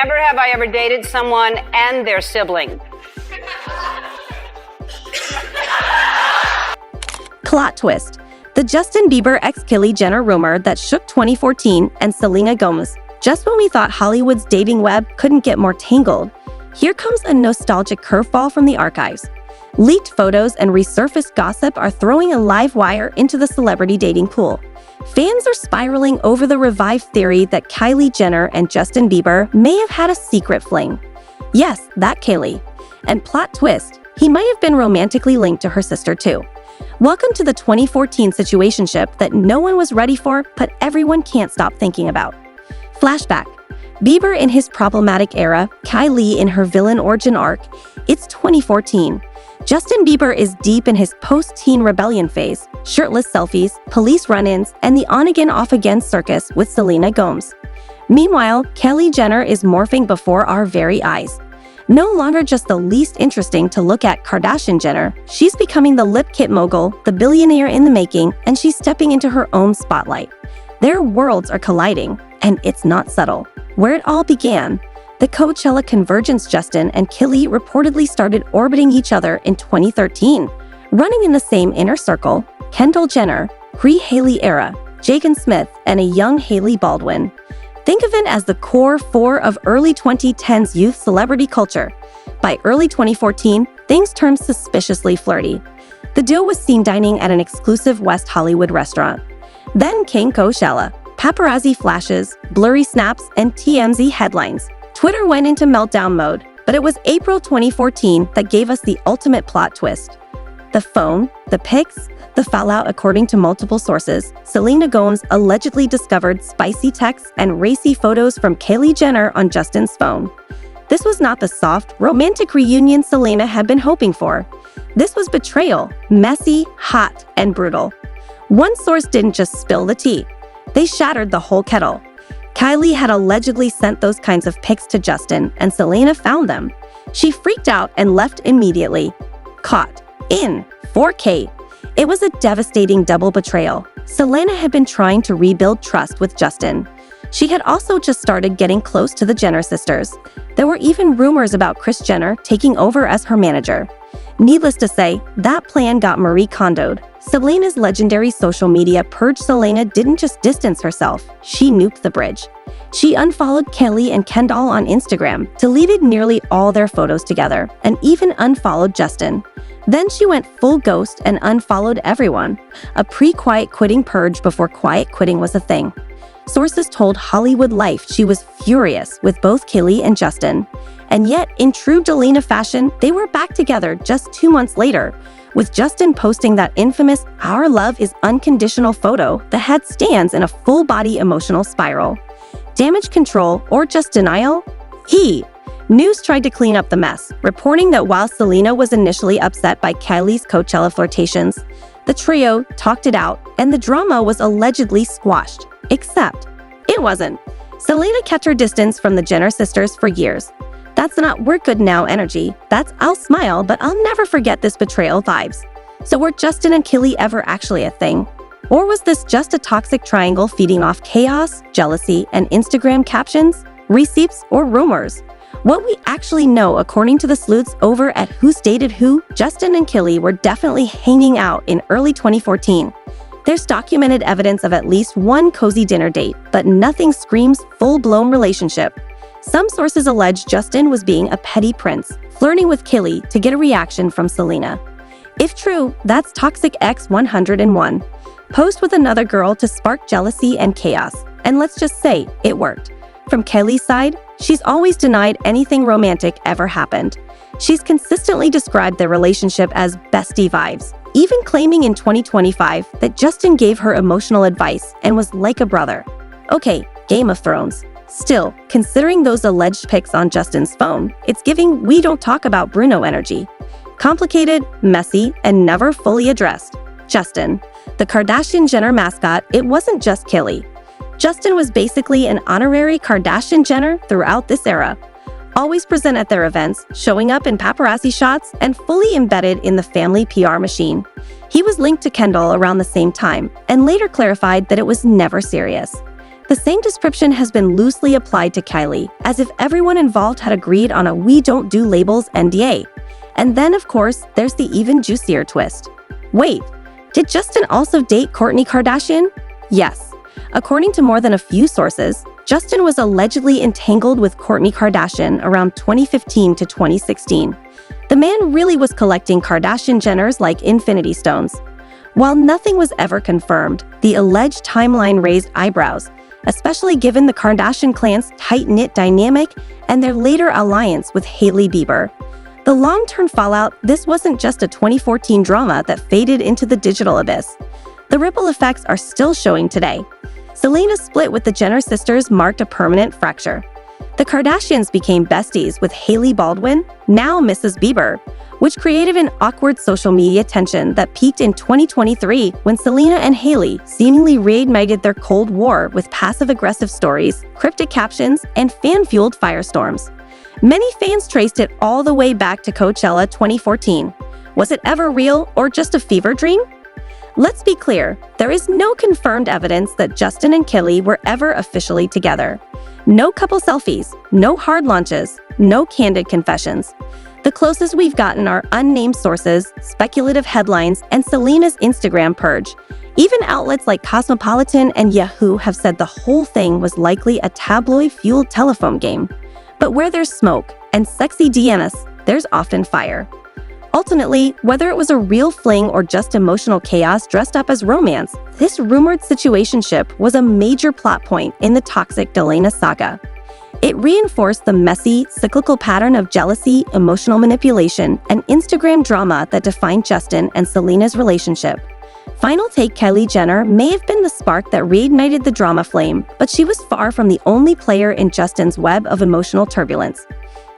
never have I ever dated someone and their sibling. Plot twist. The Justin Bieber ex-Kylie Jenner rumor that shook 2014 and Selena Gomez. Just when we thought Hollywood's dating web couldn't get more tangled, here comes a nostalgic curveball from the archives. Leaked photos and resurfaced gossip are throwing a live wire into the celebrity dating pool. Fans are spiraling over the revived theory that Kylie Jenner and Justin Bieber may have had a secret fling. Yes, that Kylie. And plot twist, he might have been romantically linked to her sister too. Welcome to the 2014 situationship that no one was ready for, but everyone can't stop thinking about. Flashback. Bieber in his problematic era, Kylie in her villain origin arc. It's 2014. Justin Bieber is deep in his post-teen rebellion phase, shirtless selfies, police run-ins, and the on-again off-again circus with Selena Gomez. Meanwhile, Kylie Jenner is morphing before our very eyes. No longer just the least interesting to look at Kardashian-Jenner, she's becoming the lip kit mogul, the billionaire in the making, and she's stepping into her own spotlight. Their worlds are colliding, and it's not subtle. Where it all began, the Coachella convergence. Justin and Kylie reportedly started orbiting each other in 2013, running in the same inner circle, Kendall Jenner, pre-Hailey era, Jaden Smith, and a young Hailey Baldwin. Think of it as the core four of early 2010s youth celebrity culture. By early 2014, things turned suspiciously flirty. The duo was seen dining at an exclusive West Hollywood restaurant. Then came Coachella, paparazzi flashes, blurry snaps, and TMZ headlines. Twitter went into meltdown mode, but it was April 2014 that gave us the ultimate plot twist. The phone, the pics, the fallout. According to multiple sources, Selena Gomez allegedly discovered spicy texts and racy photos from Kylie Jenner on Justin's phone. This was not the soft, romantic reunion Selena had been hoping for. This was betrayal, messy, hot, and brutal. One source didn't just spill the tea. They shattered the whole kettle. Kylie had allegedly sent those kinds of pics to Justin, and Selena found them. She freaked out and left immediately. Caught. In 4K. It was a devastating double betrayal. Selena had been trying to rebuild trust with Justin. She had also just started getting close to the Jenner sisters. There were even rumors about Kris Jenner taking over as her manager. Needless to say, that plan got Marie Kondo'd. Selena's legendary social media purge. Selena didn't just distance herself, she nuked the bridge. She unfollowed Kylie and Kendall on Instagram, deleted nearly all their photos together, and even unfollowed Justin. Then she went full ghost and unfollowed everyone. A pre-quiet quitting purge before quiet quitting was a thing. Sources told Hollywood Life she was furious with both Kylie and Justin. And yet, in true Jelena fashion, they were back together just 2 months later, with Justin posting that infamous "Our love is unconditional" photo that had Stans in a full-body emotional spiral. Damage control or just denial? News tried to clean up the mess, reporting that while Selena was initially upset by Kylie's Coachella flirtations, the trio talked it out and the drama was allegedly squashed. Except, it wasn't. Selena kept her distance from the Jenner sisters for years. That's not "we're good now" energy. That's "I'll smile, but I'll never forget this betrayal" vibes. So were Justin and Kylie ever actually a thing? Or was this just a toxic triangle feeding off chaos, jealousy, and Instagram captions, receipts, or rumors? What we actually know, according to the sleuths over at Who's Dated Who, Justin and Kylie were definitely hanging out in early 2014. There's documented evidence of at least one cozy dinner date, but nothing screams full-blown relationship. Some sources allege Justin was being a petty prince, flirting with Kylie to get a reaction from Selena. If true, that's Toxic X 101. Post with another girl to spark jealousy and chaos. And let's just say, it worked. From Kylie's side, she's always denied anything romantic ever happened. She's consistently described their relationship as bestie vibes, even claiming in 2025 that Justin gave her emotional advice and was like a brother. Okay, Game of Thrones. Still, considering those alleged pics on Justin's phone, it's giving "we don't talk about Bruno" energy. Complicated, messy, and never fully addressed. Justin. The Kardashian-Jenner mascot, it wasn't just Kylie. Justin was basically an honorary Kardashian-Jenner throughout this era. Always present at their events, showing up in paparazzi shots, and fully embedded in the family PR machine. He was linked to Kendall around the same time, and later clarified that it was never serious. The same description has been loosely applied to Kylie, as if everyone involved had agreed on a "we don't do labels" NDA. And then, of course, there's the even juicier twist. Wait, did Justin also date Kourtney Kardashian? Yes. According to more than a few sources, Justin was allegedly entangled with Kourtney Kardashian around 2015 to 2016. The man really was collecting Kardashian-Jenners like infinity stones. While nothing was ever confirmed, the alleged timeline raised eyebrows, especially given the Kardashian clan's tight-knit dynamic and their later alliance with Hailey Bieber. The long-term fallout, this wasn't just a 2014 drama that faded into the digital abyss. The ripple effects are still showing today. Selena's split with the Jenner sisters marked a permanent fracture. The Kardashians became besties with Hailey Baldwin, now Mrs. Bieber, which created an awkward social media tension that peaked in 2023 when Selena and Hailey seemingly reignited their Cold War with passive-aggressive stories, cryptic captions, and fan-fueled firestorms. Many fans traced it all the way back to Coachella 2014. Was it ever real or just a fever dream? Let's be clear, there is no confirmed evidence that Justin and Kylie were ever officially together. No couple selfies, no hard launches, no candid confessions. The closest we've gotten are unnamed sources, speculative headlines, and Selena's Instagram purge. Even outlets like Cosmopolitan and Yahoo have said the whole thing was likely a tabloid-fueled telephone game. But where there's smoke and sexy DMs, there's often fire. Ultimately, whether it was a real fling or just emotional chaos dressed up as romance, this rumored situationship was a major plot point in the toxic Delena saga. It reinforced the messy, cyclical pattern of jealousy, emotional manipulation, and Instagram drama that defined Justin and Selena's relationship. Final take: Kylie Jenner may have been the spark that reignited the drama flame, but she was far from the only player in Justin's web of emotional turbulence.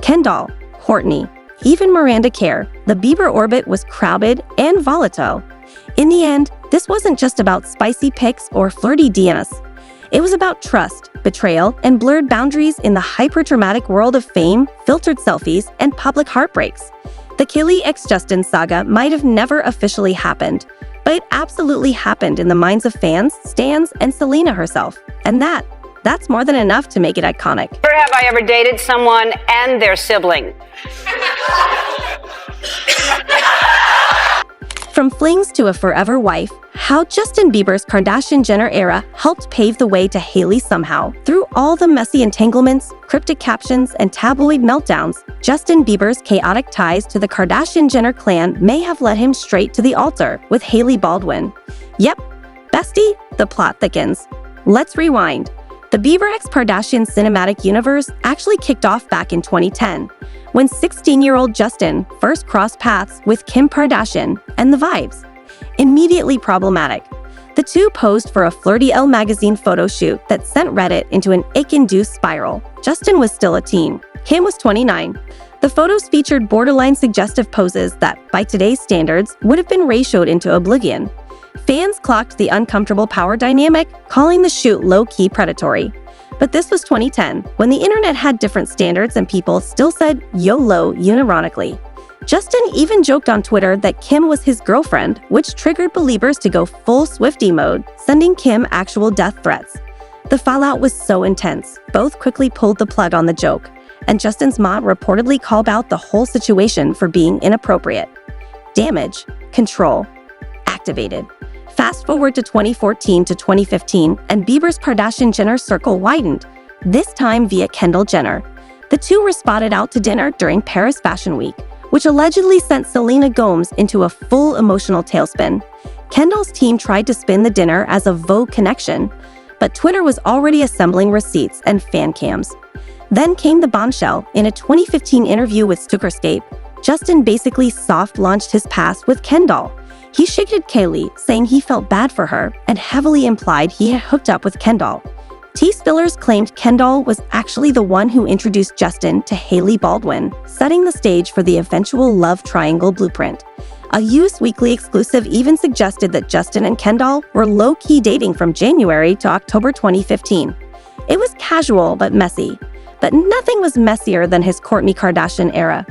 Kendall, Kourtney, even Miranda Kerr, the Bieber orbit was crowded and volatile. In the end, this wasn't just about spicy pics or flirty DMs. It was about trust, betrayal, and blurred boundaries in the hyper-dramatic world of fame, filtered selfies, and public heartbreaks. The Kylie x Justin saga might have never officially happened, but it absolutely happened in the minds of fans, stans, and Selena herself. And that's more than enough to make it iconic. Never have I ever dated someone and their sibling. From flings to a forever wife, how Justin Bieber's Kardashian-Jenner era helped pave the way to Hailey somehow. Through all the messy entanglements, cryptic captions, and tabloid meltdowns, Justin Bieber's chaotic ties to the Kardashian-Jenner clan may have led him straight to the altar with Hailey Baldwin. Yep, bestie, the plot thickens. Let's rewind. The Bieber x Kardashian cinematic universe actually kicked off back in 2010, when 16-year-old Justin first crossed paths with Kim Kardashian, and the vibes. Immediately problematic. The two posed for a flirty Elle magazine photo shoot that sent Reddit into an ick-induced spiral. Justin was still a teen. Kim was 29. The photos featured borderline suggestive poses that, by today's standards, would have been ratioed into oblivion. Fans clocked the uncomfortable power dynamic, calling the shoot low-key predatory. But this was 2010, when the internet had different standards and people still said YOLO unironically. Justin even joked on Twitter that Kim was his girlfriend, which triggered believers to go full Swiftie mode, sending Kim actual death threats. The fallout was so intense, both quickly pulled the plug on the joke, and Justin's mom reportedly called out the whole situation for being inappropriate. Damage, control, activated. Fast forward to 2014 to 2015, and Bieber's Kardashian-Jenner circle widened, this time via Kendall Jenner. The two were spotted out to dinner during Paris Fashion Week, which allegedly sent Selena Gomez into a full emotional tailspin. Kendall's team tried to spin the dinner as a Vogue connection, but Twitter was already assembling receipts and fan cams. Then came the bombshell. In a 2015 interview with Stukerscape, Justin basically soft-launched his past with Kendall. He shaded Kylie, saying he felt bad for her, and heavily implied he had hooked up with Kendall. Tea-spillers claimed Kendall was actually the one who introduced Justin to Hailey Baldwin, setting the stage for the eventual love triangle blueprint. A Us Weekly exclusive even suggested that Justin and Kendall were low-key dating from January to October 2015. It was casual but messy, but nothing was messier than his Kourtney Kardashian era.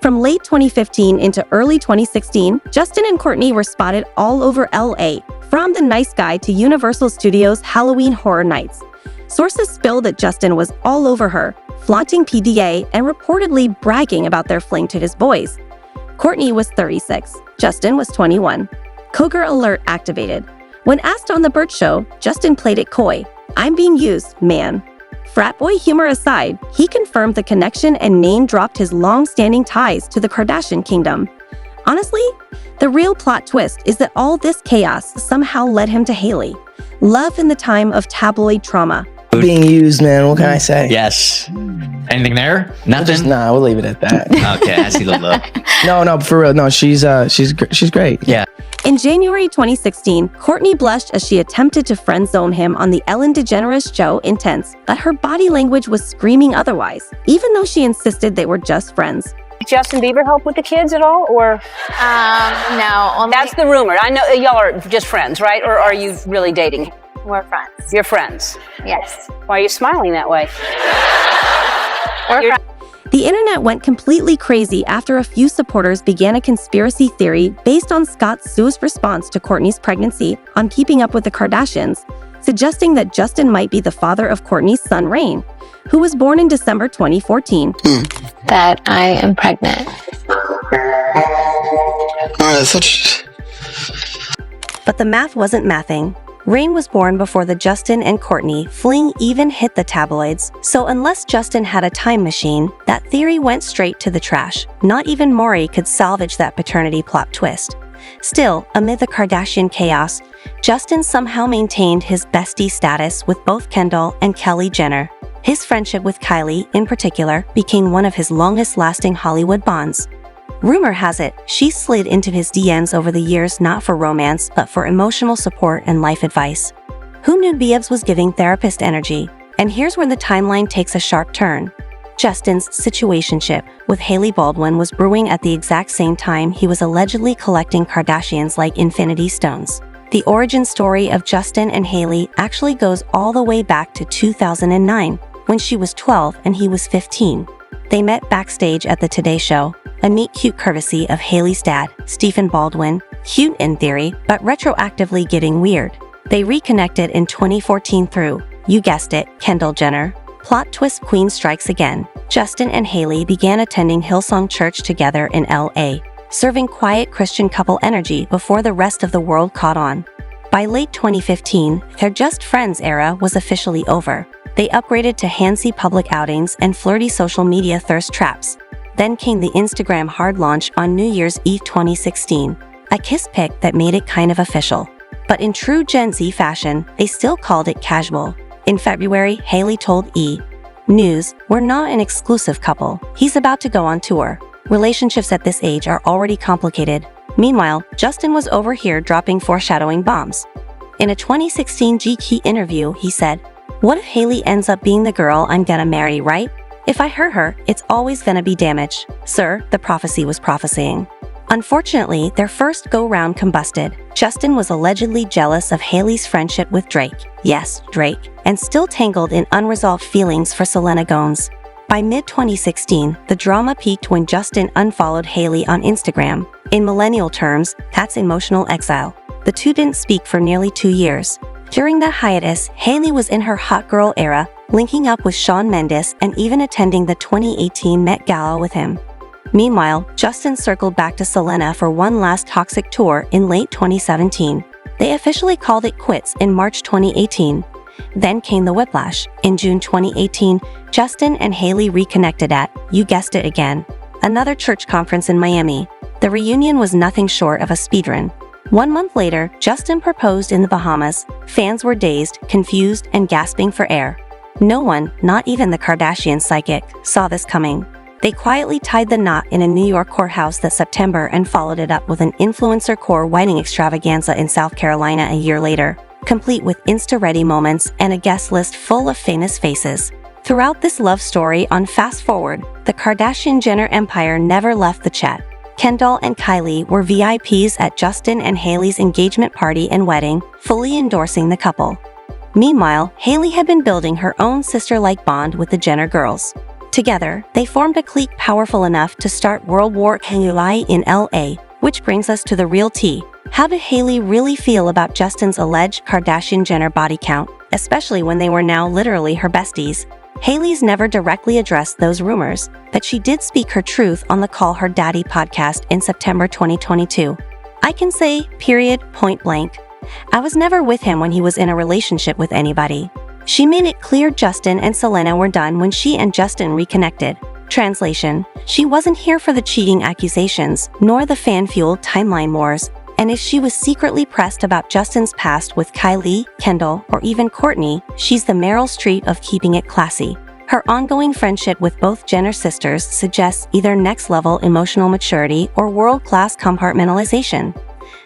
From late 2015 into early 2016, Justin and Kourtney were spotted all over LA, from the Nice Guy to Universal Studios' Halloween Horror Nights. Sources spilled that Justin was all over her, flaunting PDA and reportedly bragging about their fling to his boys. Kourtney was 36. Justin was 21. Cougar alert activated. When asked on The Burt Show, Justin played it coy. "I'm being used, man." Frat boy humor aside, he confirmed the connection and name-dropped his long-standing ties to the Kardashian kingdom. Honestly, the real plot twist is that all this chaos somehow led him to Hailey. Love in the time of tabloid trauma. Being used, man. What can I say? Yes. Anything there? Nothing? We'll leave it at that. Okay, I see the look. No, for real. No, she's great. Yeah. In January 2016, Kourtney blushed as she attempted to friend-zone him on the Ellen DeGeneres show Intense, but her body language was screaming otherwise, even though she insisted they were just friends. Justin Bieber help with the kids at all, or? No. Only That's the rumor. I know y'all are just friends, right? Or are you really dating? we're friends. You're friends. Yes. Why are you smiling that way? We're friends. The internet went completely crazy after a few supporters began a conspiracy theory based on Scott Sue's response to Kourtney's pregnancy on Keeping Up with the Kardashians, suggesting that Justin might be the father of Kourtney's son, Reign, who was born in December 2014. That I am pregnant. But the math wasn't mathing. Reign was born before the Justin and Kourtney fling even hit the tabloids, so unless Justin had a time machine, that theory went straight to the trash. Not even Maury could salvage that paternity plot twist. Still, amid the Kardashian chaos, Justin somehow maintained his bestie status with both Kendall and Kylie Jenner. His friendship with Kylie, in particular, became one of his longest-lasting Hollywood bonds. Rumor has it, she slid into his DMs over the years not for romance, but for emotional support and life advice. Who knew Biebs was giving therapist energy? And here's where the timeline takes a sharp turn. Justin's situationship with Hailey Baldwin was brewing at the exact same time he was allegedly collecting Kardashians like infinity stones. The origin story of Justin and Hailey actually goes all the way back to 2009, when she was 12 and he was 15. They met backstage at the Today Show, a meet-cute courtesy of Hailey's dad, Stephen Baldwin, cute in theory, but retroactively getting weird. They reconnected in 2014 through, you guessed it, Kendall Jenner. Plot twist queen strikes again. Justin and Hailey began attending Hillsong Church together in LA, serving quiet Christian couple energy before the rest of the world caught on. By late 2015, their just friends era was officially over. They upgraded to handsy public outings and flirty social media thirst traps. Then came the Instagram hard launch on New Year's Eve 2016, a kiss pic that made it kind of official. But in true Gen Z fashion, they still called it casual. In February, Hailey told E! News, "We're not an exclusive couple. He's about to go on tour. Relationships at this age are already complicated." Meanwhile, Justin was over here dropping foreshadowing bombs. In a 2016 GQ interview, he said, "What if Hailey ends up being the girl I'm gonna marry, right? If I hurt her, it's always gonna be damage." Sir, the prophecy was prophesying. Unfortunately, their first go-round combusted. Justin was allegedly jealous of Hailey's friendship with Drake. Yes, Drake. And still tangled in unresolved feelings for Selena Gomez. By mid-2016, the drama peaked when Justin unfollowed Hailey on Instagram. In millennial terms, that's emotional exile. The two didn't speak for nearly 2 years. During that hiatus, Hailey was in her hot girl era, linking up with Shawn Mendes and even attending the 2018 Met Gala with him. Meanwhile, Justin circled back to Selena for one last toxic tour in late 2017. They officially called it quits in March 2018. Then came the whiplash. In June 2018, Justin and Hailey reconnected at, you guessed it again, another church conference in Miami. The reunion was nothing short of a speedrun. 1 month later, Justin proposed in the Bahamas. Fans were dazed, confused, and gasping for air. No one, not even the Kardashian psychic, saw this coming. They quietly tied the knot in a New York courthouse that September and followed it up with an influencer core wedding extravaganza in South Carolina a year later, complete with Insta-ready moments and a guest list full of famous faces. Throughout this love story on Fast Forward, the Kardashian-Jenner empire never left the chat. Kendall and Kylie were VIPs at Justin and Hailey's engagement party and wedding, fully endorsing the couple. Meanwhile, Hailey had been building her own sister-like bond with the Jenner girls. Together, they formed a clique powerful enough to start World War II in LA, which brings us to the real tea. How did Hailey really feel about Justin's alleged Kardashian-Jenner body count? especially when they were now literally her besties. Hailey's never directly addressed those rumors, but she did speak her truth on the Call Her Daddy podcast in September 2022. I can say, period, point blank, I was never with him when he was in a relationship with anybody. She made it clear Justin and Selena were done when she and Justin reconnected. Translation: she wasn't here for the cheating accusations, nor the fan-fueled timeline wars, and if she was secretly pressed about Justin's past with Kylie, Kendall, or even Kourtney, she's the Meryl Streep of keeping it classy. Her ongoing friendship with both Jenner sisters suggests either next-level emotional maturity or world-class compartmentalization.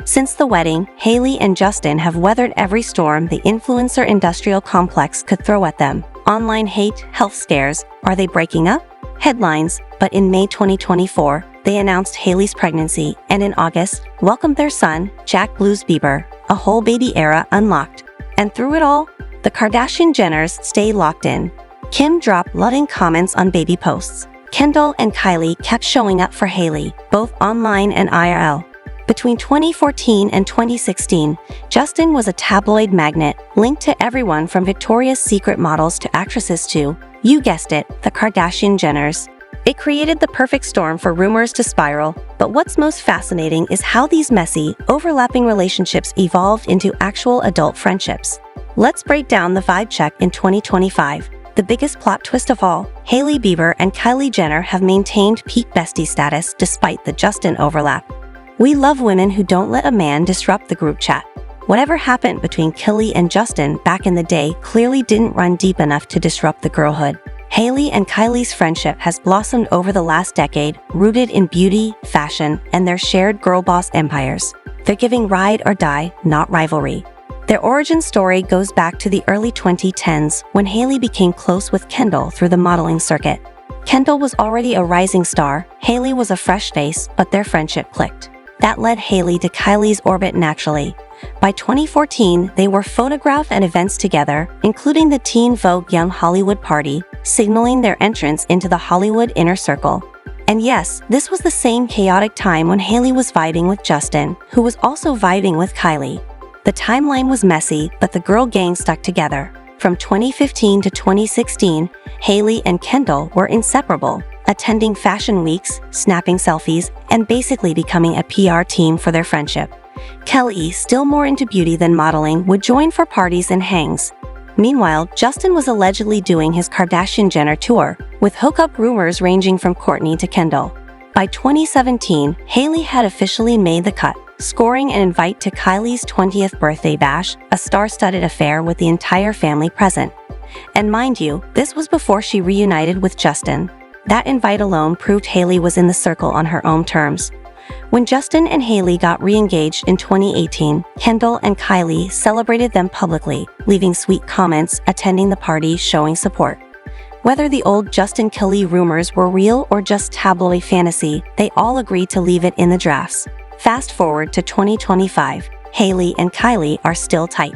Since the wedding, Hailey and Justin have weathered every storm the influencer industrial complex could throw at them. Online hate, health scares, are they breaking up? Headlines, but in May 2024, they announced Hailey's pregnancy and in August, welcomed their son, Jack Blues Bieber, a whole baby era unlocked. And through it all, the Kardashian-Jenners stay locked in. Kim dropped loving comments on baby posts. Kendall and Kylie kept showing up for Hailey, both online and IRL. Between 2014 and 2016, Justin was a tabloid magnet linked to everyone from Victoria's Secret models to actresses to, you guessed it, the Kardashian-Jenners. It created the perfect storm for rumors to spiral, but what's most fascinating is how these messy, overlapping relationships evolved into actual adult friendships. Let's break down the vibe check in 2025. The biggest plot twist of all, Hailey Bieber and Kylie Jenner have maintained peak bestie status despite the Justin overlap. We love women who don't let a man disrupt the group chat. Whatever happened between Kylie and Justin back in the day clearly didn't run deep enough to disrupt the girlhood. Hailey and Kylie's friendship has blossomed over the last decade, rooted in beauty, fashion, and their shared girl boss empires. They're giving ride or die, not rivalry. Their origin story goes back to the early 2010s when Hailey became close with Kendall through the modeling circuit. Kendall was already a rising star, Hailey was a fresh face, but their friendship clicked. That led Hailey to Kylie's orbit naturally. By 2014, they were photographed at events together, including the Teen Vogue Young Hollywood Party, signaling their entrance into the Hollywood inner circle. And yes, this was the same chaotic time when Hailey was vibing with Justin, who was also vibing with Kylie. The timeline was messy, but the girl gang stuck together. From 2015 to 2016, Hailey and Kendall were inseparable, attending fashion weeks, snapping selfies, and basically becoming a PR team for their friendship. Kylie, still more into beauty than modeling, would join for parties and hangs. Meanwhile, Justin was allegedly doing his Kardashian-Jenner tour, with hookup rumors ranging from Kourtney to Kendall. By 2017, Hailey had officially made the cut, scoring an invite to Kylie's 20th birthday bash, a star-studded affair with the entire family present. And mind you, this was before she reunited with Justin. That invite alone proved Hailey was in the circle on her own terms. When Justin and Hailey got re-engaged in 2018, Kendall and Kylie celebrated them publicly, leaving sweet comments, attending the party, showing support. Whether the old Justin-Kylie rumors were real or just tabloid fantasy, they all agreed to leave it in the drafts. Fast forward to 2025, Hailey and Kylie are still tight.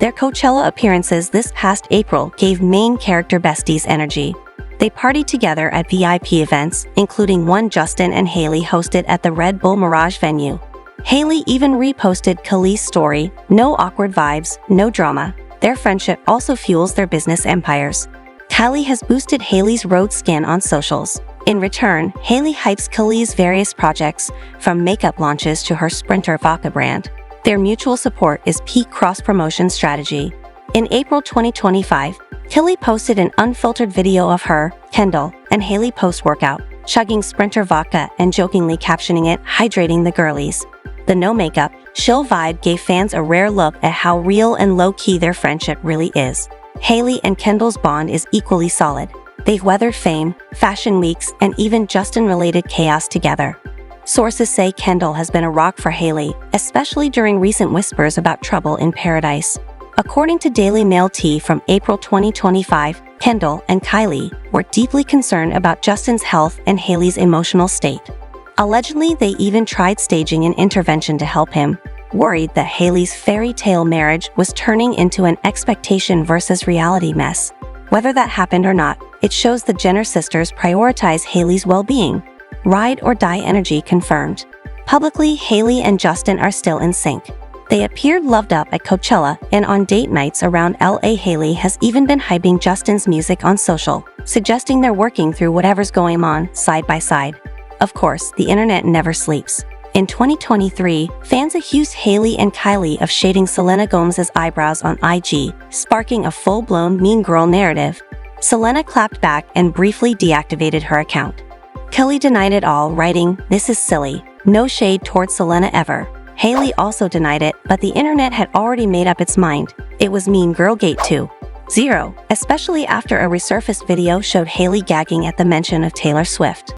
Their Coachella appearances this past April gave main character besties energy. They partied together at VIP events, including one Justin and Hailey hosted at the Red Bull Mirage venue. Hailey even reposted Kylie's story, no awkward vibes, no drama. Their friendship also fuels their business empires. Kylie has boosted Hailey's road skin on socials. In return, Hailey hypes Kylie's various projects, from makeup launches to her Sprinter vodka brand. Their mutual support is peak cross-promotion strategy. In April 2025, Kylie posted an unfiltered video of her, Kendall, and Hailey post-workout, chugging Sprinter vodka and jokingly captioning it, "Hydrating the girlies." The no-makeup, chill vibe gave fans a rare look at how real and low-key their friendship really is. Hailey and Kendall's bond is equally solid. They've weathered fame, fashion weeks, and even Justin-related chaos together. Sources say Kendall has been a rock for Hailey, especially during recent whispers about trouble in paradise. According to Daily Mail Tea from April 2025, Kendall and Kylie were deeply concerned about Justin's health and Hailey's emotional state. Allegedly, they even tried staging an intervention to help him, worried that Hailey's fairy tale marriage was turning into an expectation versus reality mess. Whether that happened or not, it shows the Jenner sisters prioritize Hailey's well-being. Ride or die energy confirmed. Publicly, Hailey and Justin are still in sync. They appeared loved up at Coachella, and on date nights around LA. Hailey has even been hyping Justin's music on social, suggesting they're working through whatever's going on side by side. Of course, the internet never sleeps. In 2023, fans accused Hailey and Kylie of shading Selena Gomez's eyebrows on IG, sparking a full-blown mean girl narrative. Selena clapped back and briefly deactivated her account. Kylie denied it all, writing, "This is silly. No shade towards Selena ever." Hailey also denied it, but the internet had already made up its mind. It was Mean Girl Gate 2.0, especially after a resurfaced video showed Hailey gagging at the mention of Taylor Swift.